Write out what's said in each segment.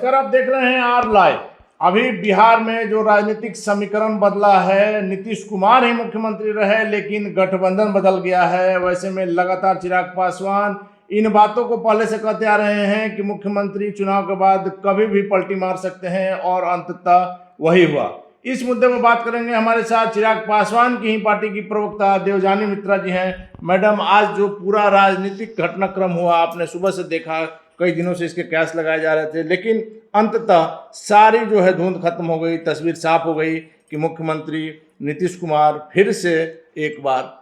नमस्कार, आप देख रहे हैं आर लाइव। अभी बिहार में जो राजनीतिक समीकरण बदला है, नीतीश कुमार ही मुख्यमंत्री रहे लेकिन गठबंधन बदल गया है। वैसे में लगातार चिराग पासवान इन बातों को पहले से कहते आ रहे हैं कि मुख्यमंत्री चुनाव के बाद कभी भी पलटी मार सकते हैं और अंततः वही हुआ। इस मुद्दे में बात करेंगे। हमारे साथ चिराग पासवान की ही पार्टी की प्रवक्ता देवजानी मित्रा जी हैं। मैडम, आज जो पूरा राजनीतिक घटनाक्रम हुआ, आपने सुबह से देखा, कई दिनों से इसके कयास लगाए जा रहे थे, लेकिन अंततः सारी जो है धुंध खत्म हो गई, तस्वीर साफ हो गई कि मुख्यमंत्री नीतीश कुमार फिर से एक बार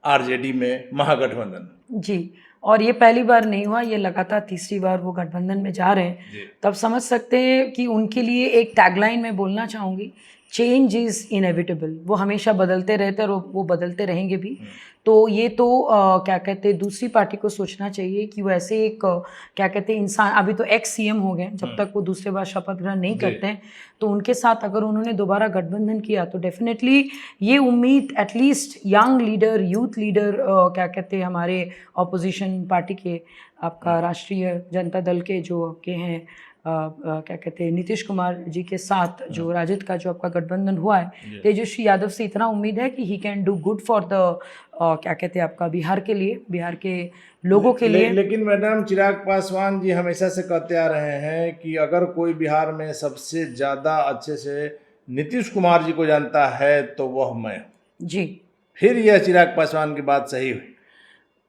आरजेडी में महागठबंधन। जी, और ये पहली बार नहीं हुआ, ये लगातार तीसरी बार वो गठबंधन में जा रहे हैं। तब समझ सकते हैं कि उनके लिए एक टैगलाइन में बोलना चाहूँगी, चेंज इज़ इनएविटेबल। वो हमेशा बदलते रहते हैं और वो बदलते रहेंगे भी। तो ये तो क्या कहते हैं, दूसरी पार्टी को सोचना चाहिए कि वो ऐसे एक क्या कहते हैं इंसान, अभी तो एक्स सीएम हो गए, जब तक वो दूसरे बार शपथ ग्रहण नहीं करते हैं, तो उनके साथ अगर उन्होंने दोबारा गठबंधन किया तो डेफिनेटली ये उम्मीद at least young leader, youth leader, क्या कहते हैं हमारे ऑपोजिशन पार्टी के, आपका राष्ट्रीय जनता दल के जो आपके हैं क्या कहते हैं नीतीश कुमार जी के साथ जो राजद का जो आपका गठबंधन हुआ है, तेजस्वी यादव से इतना उम्मीद है कि he can do good for the क्या कहते हैं आपका बिहार के लिए, बिहार के लोगों के लिए। लेकिन मैडम, चिराग पासवान जी हमेशा से कहते आ रहे हैं कि अगर कोई बिहार में सबसे ज़्यादा अच्छे से नीतीश कुमार जी को जानता है तो वह मैं। जी, फिर यह चिराग पासवान की बात सही हुई?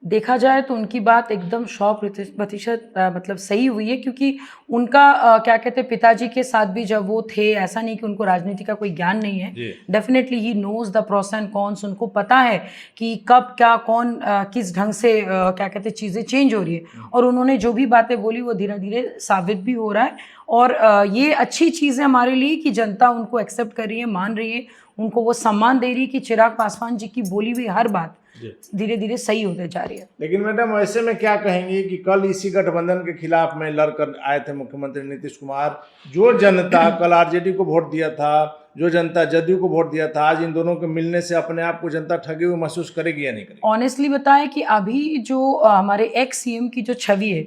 देखा जाए तो उनकी बात एकदम 100% मतलब सही हुई है, क्योंकि उनका क्या कहते हैं पिताजी के साथ भी जब वो थे, ऐसा नहीं कि उनको राजनीति का कोई ज्ञान नहीं है। Definitely he knows the pros and cons. उनको पता है कि कब क्या कौन किस ढंग से क्या कहते हैं चीज़ें चेंज हो रही है, और उन्होंने जो भी बातें बोली वो धीरे धीरे साबित भी हो रहा है। और ये अच्छी चीज़ है हमारे लिए कि जनता उनको एक्सेप्ट कर रही है, मान रही है, उनको वो सम्मान दे रही है कि चिराग पासवान जी की बोली हुई हर बात धीरे धीरे सही होते जा रही है। लेकिन मैडम, ऐसे में क्या कहेंगे कि कल इसी गठबंधन के खिलाफ में लड़कर आए थे मुख्यमंत्री नीतीश कुमार। जो जनता कल आरजेडी को वोट दिया था, जो जनता जदयू को वोट दिया था, आज इन दोनों के मिलने से अपने आप को जनता ठगी हुई महसूस करेगी या नहीं करेगी? ऑनेस्टली बताएं कि अभी जो हमारे एक्स सीएम की जो छवि है,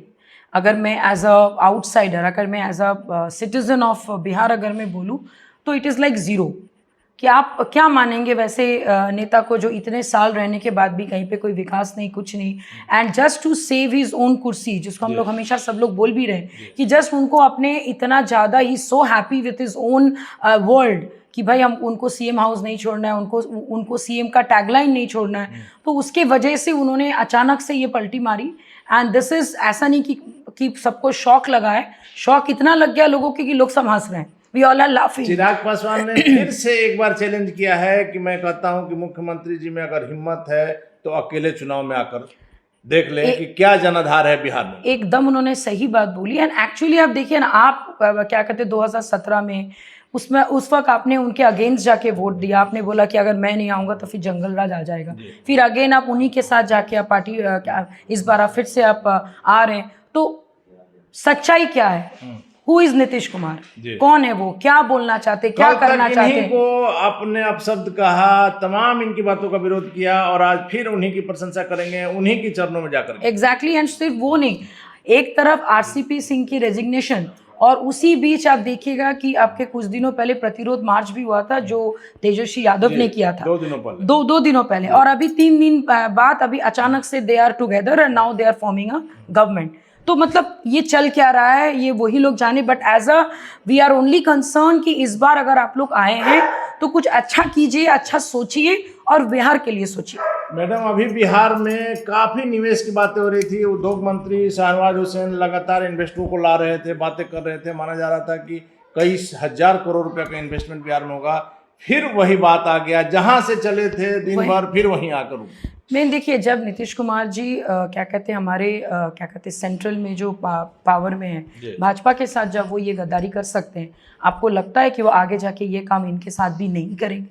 अगर मैं एज अ आउटसाइडर, अगर मैं as a citizen of Bihar अगर मैं बोलूँ तो इट इज़ लाइक ज़ीरो। कि आप क्या मानेंगे वैसे नेता को जो इतने साल रहने के बाद भी कहीं पे कोई विकास नहीं, कुछ नहीं, and just to save his own कुर्सी, जिसको हम लोग हमेशा सब लोग बोल भी रहे हैं कि जस्ट उनको अपने इतना ज़्यादा ही so happy with his own world कि भाई हम उनको सीएम हाउस नहीं छोड़ना है, उनको सीएम का टैगलाइन नहीं छोड़ना है, तो उसके वजह से उन्होंने अचानक से ये पलटी मारी। एंड दिस इज़ ऐसा नहीं कि सबको शौक लगा है, शौक इतना लग गया लोगों के कि लोग सब हंस रहे हैं। We all are laughing. Chirag Paswan ने फिर से एक बार चैलेंज किया है कि मैं कहता हूं कि मुख्यमंत्री जी में अगर हिम्मत है तो अकेले चुनाव में आकर देख लें कि क्या जनाधार है बिहार में। एकदम उन्होंने सही बात बोली। एंड एक्चुअली आप देखिए ना, आप क्या कहते हैं 2017 में उसमें उस वक्त आपने उनके अगेंस्ट जाके वोट दिया। आपने बोला कि अगर मैं नहीं आऊँगा तो फिर जंगल राज आ जाएगा। फिर अगेन आप उन्हीं के साथ जाके आप पार्टी इस बार आप फिर से आप आ रहे हैं। तो सच्चाई क्या है? Who is Nitish Kumar? कौन है वो? क्या बोलना चाहते, क्या करना चाहते हैं? को अपने अपशब्द कहा, तमाम इनकी बातों का विरोध किया और आज फिर उन्हीं की प्रशंसा करेंगे, उन्हीं की चरणों में जाकर। एग्जैक्टली। एंड सिर्फ वो नहीं, एक तरफ आरसीपी सिंह की रेजिग्नेशन, और उसी बीच आप देखिएगा कि आपके कुछ दिनों पहले प्रतिरोध मार्च भी हुआ था जो तेजस्वी यादव ने किया था 2 दिनों पहले, दो दिनों पहले। और अभी 3 दिन बाद अभी अचानक से they are together and now they are forming a government. तो मतलब ये चल क्या रहा है ये वही लोग जाने, but as a we are only concern कि इस बार अगर आप लोग आए हैं तो कुछ अच्छा कीजिए, अच्छा सोचिए और बिहार के लिए सोचिए। मैडम, अभी बिहार में काफी निवेश की बातें हो रही थी। उद्योग मंत्री शाहनवाज हुसैन लगातार इन्वेस्टरों को ला रहे थे, बातें कर रहे थे, माना जा रहा था कि कई हजार करोड़ रुपए का इन्वेस्टमेंट बिहार में होगा। फिर वही बात आ गया, जहां से चले थे दिन भर फिर वहीं आकर। मैं देखिए, जब नीतीश कुमार जी क्या कहते हैं हमारे क्या कहते हैं सेंट्रल में जो पावर में है भाजपा के साथ, जब वो ये गद्दारी कर सकते हैं, आपको लगता है कि वो आगे जाके ये काम इनके साथ भी नहीं करेंगे?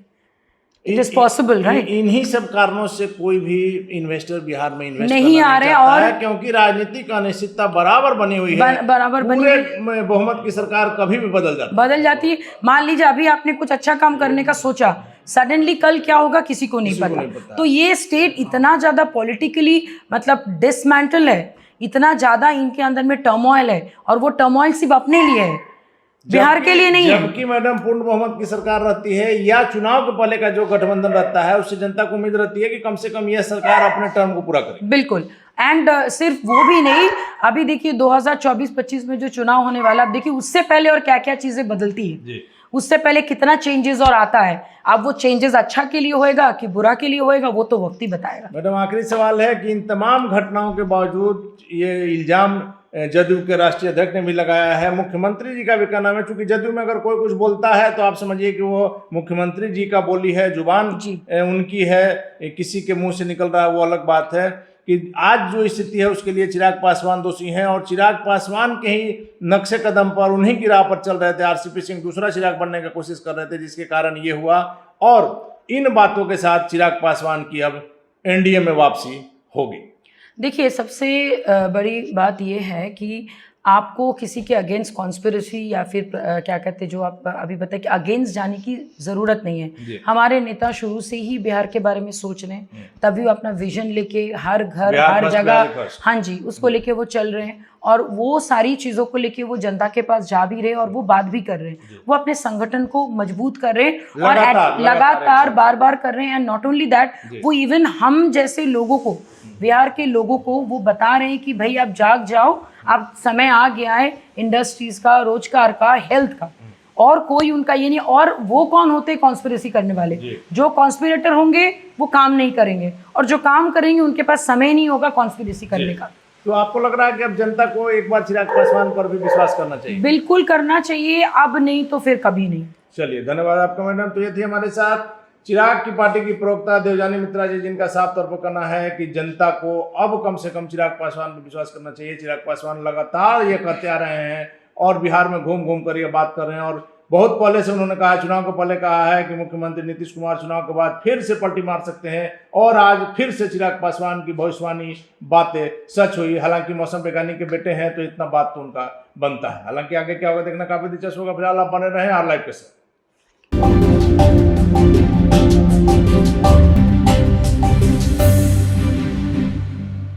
It is possible, right? इन्हीं सब कारणों से कोई भी इन्वेस्टर बिहार में इन्वेस्ट नहीं आ रहे, और क्योंकि राजनीतिक अनिश्चितता बराबर बनी हुई है, बराबर बनी हुई। बहुमत की सरकार कभी भी बदल जाती है। मान लीजिए अभी आपने कुछ अच्छा काम करने का सोचा, सडनली कल क्या होगा किसी को नहीं पता। तो ये स्टेट इतना ज्यादा पॉलिटिकली मतलब डिसमेंटल है, इतना ज्यादा इनके अंदर में टर्मोइल है, और वो टर्मोइल सिर्फ अपने लिए है, बिहार के लिए नहीं है। जबकि मैडम पूर्ण बहुमत की सरकार रहती है या चुनाव के पहले का जो गठबंधन रहता है उससे जनता को उम्मीद रहती है कि कम से कम यह सरकार अपने टर्म को पूरा करे। बिल्कुल। एंड सिर्फ वो भी नहीं, अभी देखिए 2024-25 में जो चुनाव होने वाला, अब देखिए उससे पहले और क्या क्या चीजें बदलती है जी। उससे पहले कितना चेंजेस और आता है। अब वो चेंजेस अच्छा के लिए होएगा कि बुरा के लिए होएगा वो तो वक्त ही बताएगा। मैडम आखिरी सवाल है कि इन तमाम घटनाओं के बावजूद ये इल्जाम जदयू के राष्ट्रीय अध्यक्ष ने भी लगाया है, मुख्यमंत्री जी का भी कहना है, चूंकि जदयू में अगर कोई कुछ बोलता है तो आप समझिए कि वो मुख्यमंत्री जी का बोली है, जुबान उनकी है, किसी के मुंह से निकल रहा है वो अलग बात है। कि आज जो स्थिति है उसके लिए चिराग पासवान दोषी हैं और चिराग पासवान के ही नक्शे कदम पर, उन्हीं की राह पर चल रहे थे। आरसीपी सिंह दूसरा चिराग बनने की कोशिश कर रहे थे जिसके कारण ये हुआ। और इन बातों के साथ चिराग पासवान की अब एनडीए में वापसी होगी। देखिए सबसे बड़ी बात यह है कि आपको किसी के अगेंस्ट कॉन्स्पिरेसी या फिर क्या कहते हैं जो आप अभी बताए कि अगेंस्ट जाने की ज़रूरत नहीं है। हमारे नेता शुरू से ही बिहार के बारे में सोच रहे हैं, तभी वो अपना विजन लेके हर घर हर जगह, हाँ जी, उसको लेके वो चल रहे हैं और वो सारी चीज़ों को लेके वो जनता के पास जा भी रहे और वो बात भी कर रहे हैं। वो अपने संगठन को मजबूत कर रहे हैं और लगातार बार बार कर रहे हैं। एंड नॉट ओनली दैट, वो इवन हम जैसे लोगों को, बिहार के लोगों को वो बता रहे हैं कि भाई आप जाग जाओ, अब समय आ गया है इंडस्ट्रीज का, रोजगार का, हेल्थ का। और कोई उनका ये नहीं। और वो कौन होते कॉन्स्पिरेसी करने वाले? जो कॉन्स्पिरेटर होंगे वो काम नहीं करेंगे और जो काम करेंगे उनके पास समय नहीं होगा कॉन्स्पिरेसी करने का। तो आपको लग रहा है कि अब जनता को एक बार चिराग पासवान पर भी विश्वास करना चाहिए? बिल्कुल करना चाहिए, अब नहीं तो फिर कभी नहीं। चलिए, धन्यवाद आपका मैडम। तो ये थी हमारे साथ चिराग की पार्टी की प्रवक्ता देवजानी मित्रा जी, जिनका साफ तौर पर कहना है कि जनता को अब कम से कम चिराग पासवान पर विश्वास करना चाहिए। चिराग पासवान लगातार ये करते आ रहे हैं और बिहार में घूम घूम कर ये बात कर रहे हैं और बहुत पहले से उन्होंने कहा, चुनाव के पहले कहा है कि मुख्यमंत्री नीतीश कुमार चुनाव के बाद फिर से पलटी मार सकते हैं और आज फिर से चिराग पासवान की भविष्यवाणी बातें सच हुई। हालांकि मौसम वैज्ञानिक के बेटे हैं तो इतना बात तो उनका बनता है। हालांकि आगे क्या होगा देखना काफी दिलचस्प होगा। फिलहाल आप बने रहे आर लाइव के साथ।